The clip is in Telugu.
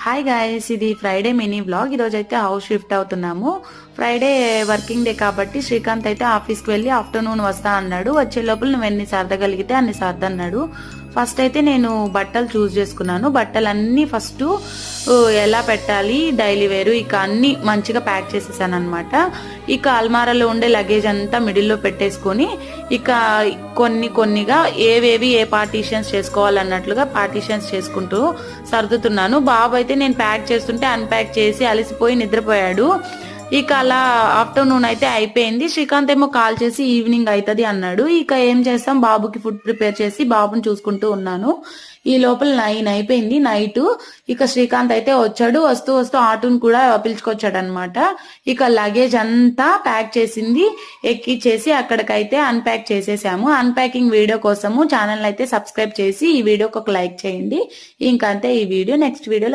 హాయ్ గాయ్స్, ఇది ఫ్రైడే మినీ వ్లాగ్. ఈరోజు అయితే హౌస్ షిఫ్ట్ అవుతున్నాము. ఫ్రైడే వర్కింగ్ డే కాబట్టి శ్రీకాంత్ అయితే ఆఫీస్కి వెళ్ళి ఆఫ్టర్నూన్ వస్తా అన్నాడు. వచ్చే లోపల నువ్వు ఎన్ని సర్దగలిగితే అన్ని సర్దన్నాడు. ఫస్ట్ అయితే నేను బట్టలు చూస్ చేసుకున్నాను. బట్టలన్నీ ఫస్ట్ ఎలా పెట్టాలి, డైలీ వేరు ఇక అన్ని మంచిగా ప్యాక్ చేసేసాను అనమాట. ఇక అల్మారాలో ఉండే లగేజ్ అంతా మిడిల్లో పెట్టేసుకొని ఇక కొన్నిగా ఏవేవి ఏ పార్టీషన్స్ చేసుకోవాలన్నట్లుగా పార్టీషన్స్ చేసుకుంటూ సర్దుతున్నాను. బాబు అయితే నేను ప్యాక్ చేస్తుంటే అన్ప్యాక్ చేసి అలసిపోయి నిద్రపోయాడు. ఇక అలా ఆఫ్టర్నూన్ అయితే అయిపోయింది. శ్రీకాంత్ ఏమో కాల్ చేసి ఈవినింగ్ అవుతుంది అన్నాడు. ఇక ఏం చేస్తాం, బాబుకి ఫుడ్ ప్రిపేర్ చేసి బాబుని చూసుకుంటూ ఉన్నాను. ఈ లోపల 9 అయిపోయింది నైట్. ఇక శ్రీకాంత్ అయితే వచ్చాడు. వస్తూ వస్తూ ఆటోని కూడా పిలుచుకొచ్చాడు అనమాట. ఇక లగేజ్ అంతా ప్యాక్ చేసింది ఎక్కిచ్చేసి అక్కడికైతే అన్ప్యాక్ చేసేసాము. అన్ప్యాకింగ్ వీడియో కోసము ఛానల్ అయితే సబ్స్క్రైబ్ చేసి ఈ వీడియోకి ఒక లైక్ చేయండి. ఇంకంతే ఈ వీడియో. నెక్స్ట్ వీడియోలో